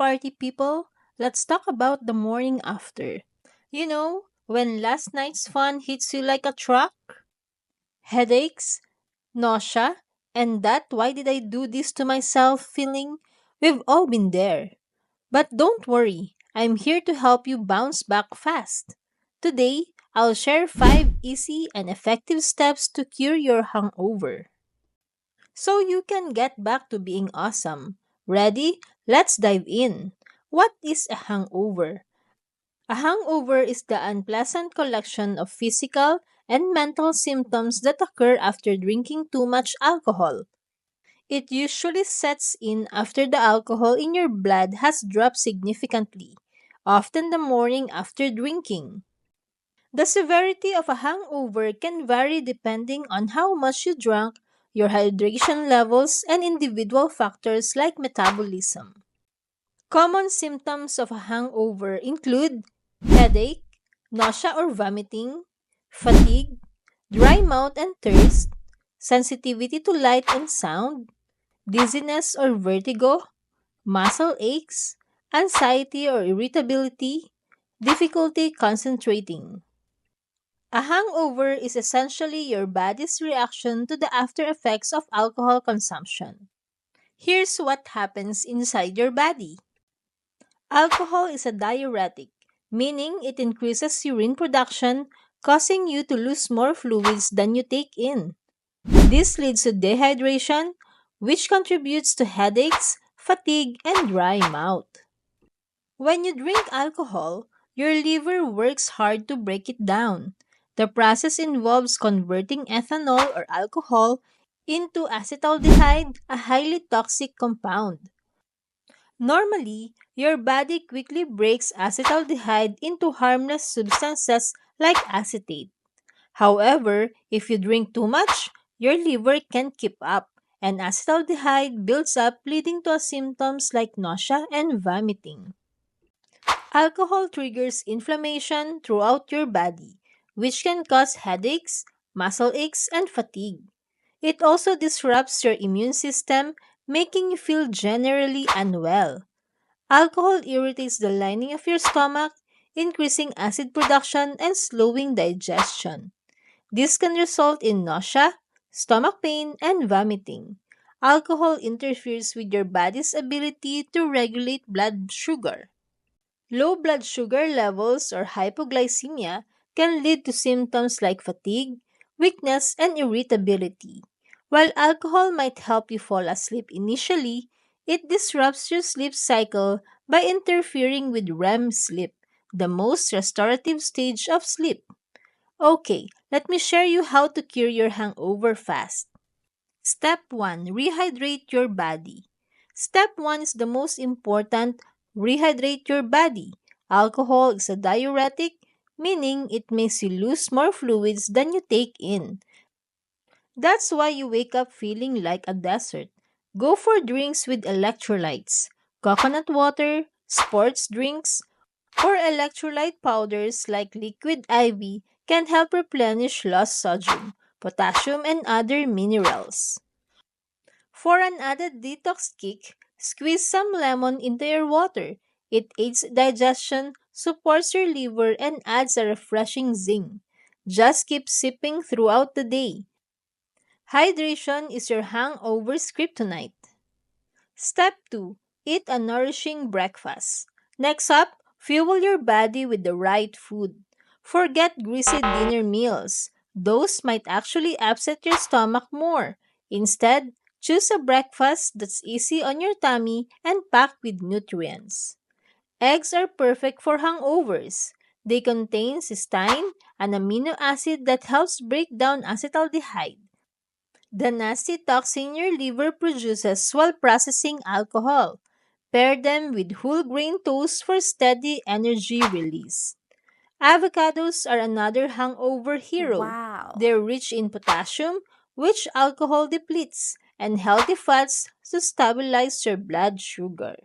party people, let's talk about the morning after. When last night's fun hits you like a truck? Headaches, nausea, and that why did I do this to myself feeling? We've all been there. But don't worry, I'm here to help you bounce back fast. Today, I'll share 5 easy and effective steps to cure your hangover so you can get back to being awesome. Ready? Let's dive in. What is a hangover? A hangover is the unpleasant collection of physical and mental symptoms that occur after drinking too much alcohol. It usually sets in after the alcohol in your blood has dropped significantly, often the morning after drinking. The severity of a hangover can vary depending on how much you drank, your hydration levels, and individual factors like metabolism. Common symptoms of a hangover include headache, nausea or vomiting, fatigue, dry mouth and thirst, sensitivity to light and sound, dizziness or vertigo, muscle aches, anxiety or irritability, difficulty concentrating. A hangover is essentially your body's reaction to the after effects of alcohol consumption. Here's what happens inside your body. Alcohol is a diuretic, meaning it increases urine production, causing you to lose more fluids than you take in. This leads to dehydration, which contributes to headaches, fatigue, and dry mouth. When you drink alcohol, your liver works hard to break it down. The process involves converting ethanol or alcohol into acetaldehyde, a highly toxic compound. Normally, your body quickly breaks acetaldehyde into harmless substances like acetate. However, if you drink too much, your liver can't keep up, and acetaldehyde builds up, leading to symptoms like nausea and vomiting. Alcohol triggers inflammation throughout your body, which can cause headaches, muscle aches, and fatigue. It also disrupts your immune system, making you feel generally unwell. Alcohol irritates the lining of your stomach, increasing acid production and slowing digestion. This can result in nausea, stomach pain, and vomiting. Alcohol interferes with your body's ability to regulate blood sugar. Low blood sugar levels or hypoglycemia can lead to symptoms like fatigue, weakness, and irritability. While alcohol might help you fall asleep initially, it disrupts your sleep cycle by interfering with REM sleep, the most restorative stage of sleep. Okay, let me share you how to cure your hangover fast. Step 1. Rehydrate your body. Step 1 is the most important. Rehydrate your body. Alcohol is a diuretic, meaning it makes you lose more fluids than you take in. That's why you wake up feeling like a desert. Go for drinks with electrolytes, coconut water, sports drinks, or electrolyte powders like Liquid IV can help replenish lost sodium, potassium, and other minerals. For an added detox kick, squeeze some lemon into your water. It aids digestion, supports your liver, and adds a refreshing zing. Just keep sipping throughout the day. Hydration is your hangover's kryptonite. Step 2. Eat a nourishing breakfast. Next up, fuel your body with the right food. Forget greasy dinner meals. Those might actually upset your stomach more. Instead, choose a breakfast that's easy on your tummy and packed with nutrients. Eggs are perfect for hangovers. They contain cysteine, an amino acid that helps break down acetaldehyde, the nasty toxin your liver produces while processing alcohol. Pair them with whole grain toast for steady energy release. Avocados are another hangover hero. Wow. They're rich in potassium, which alcohol depletes, and healthy fats to stabilize your blood sugar.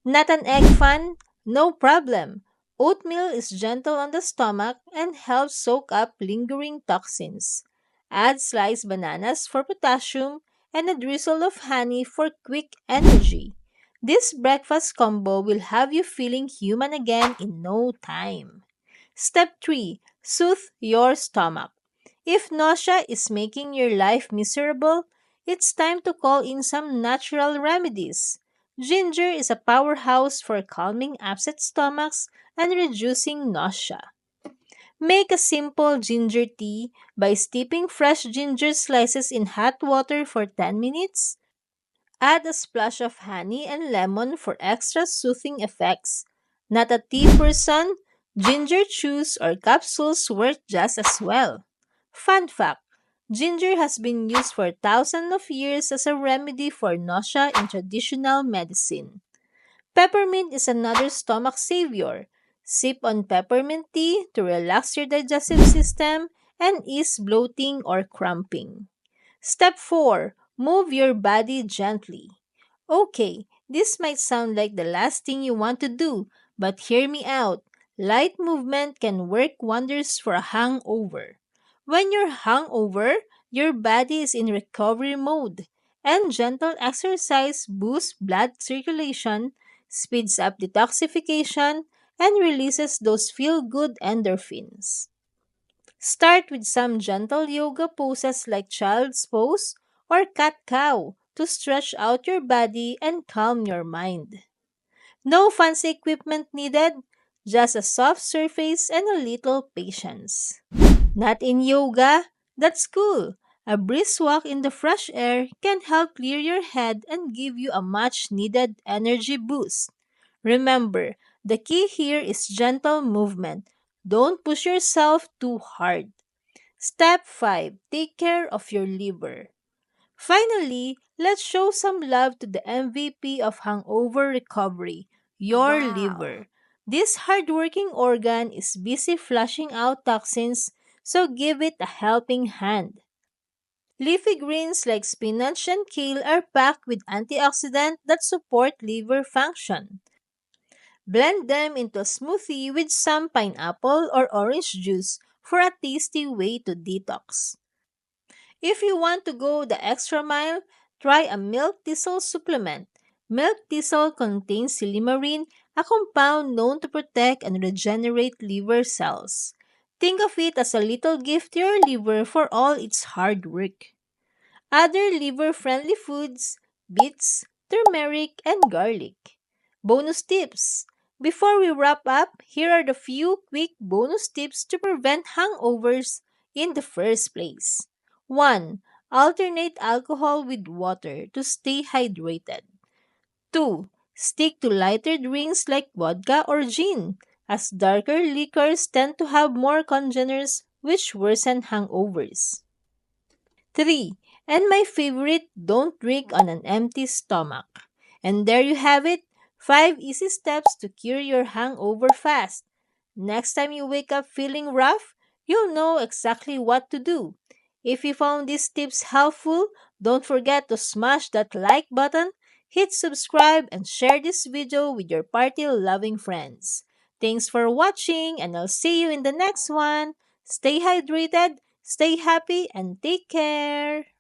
Not an egg fan? No problem. Oatmeal is gentle on the stomach and helps soak up lingering toxins. Add sliced bananas for potassium and a drizzle of honey for quick energy. This breakfast combo will have you feeling human again in no time. Step 3. Soothe your stomach. If nausea is making your life miserable, it's time to call in some natural remedies. Ginger is a powerhouse for calming upset stomachs and reducing nausea. Make a simple ginger tea by steeping fresh ginger slices in hot water for 10 minutes. Add a splash of honey and lemon for extra soothing effects. Not a tea person, ginger chews or capsules work just as well. Fun fact: ginger has been used for thousands of years as a remedy for nausea in traditional medicine. Peppermint is another stomach savior. Sip on peppermint tea to relax your digestive system and ease bloating or cramping. Step 4. Move your body gently. Okay, this might sound like the last thing you want to do, but hear me out. Light movement can work wonders for a hangover. When you're hungover, your body is in recovery mode, and gentle exercise boosts blood circulation, speeds up detoxification, and releases those feel good endorphins. Start with some gentle yoga poses like child's pose or cat cow to stretch out your body and calm your mind. No fancy equipment needed, just a soft surface and a little patience. Not in yoga? That's cool. A brisk walk in the fresh air can help clear your head and give you a much needed energy boost. Remember, the key here is gentle movement. Don't push yourself too hard. Step 5. Take care of your liver. Finally, let's show some love to the MVP of hangover recovery, your Wow. liver. This hardworking organ is busy flushing out toxins, so give it a helping hand. Leafy greens like spinach and kale are packed with antioxidants that support liver function. Blend them into a smoothie with some pineapple or orange juice for a tasty way to detox. If you want to go the extra mile, try a milk thistle supplement. Milk thistle contains silymarin, a compound known to protect and regenerate liver cells. Think of it as a little gift to your liver for all its hard work. Other liver friendly foods: beets, turmeric, and garlic. Bonus tips: before we wrap up, here are the few quick bonus tips to prevent hangovers in the first place. 1. Alternate alcohol with water to stay hydrated. 2. Stick to lighter drinks like vodka or gin, as darker liquors tend to have more congeners which worsen hangovers. 3. And my favorite, don't drink on an empty stomach. And there you have it, 5 easy steps to cure your hangover fast. Next time you wake up feeling rough, you'll know exactly what to do. If you found these tips helpful, don't forget to smash that like button, hit subscribe, and share this video with your party-loving friends. Thanks for watching, and I'll see you in the next one. Stay hydrated, stay happy, and take care.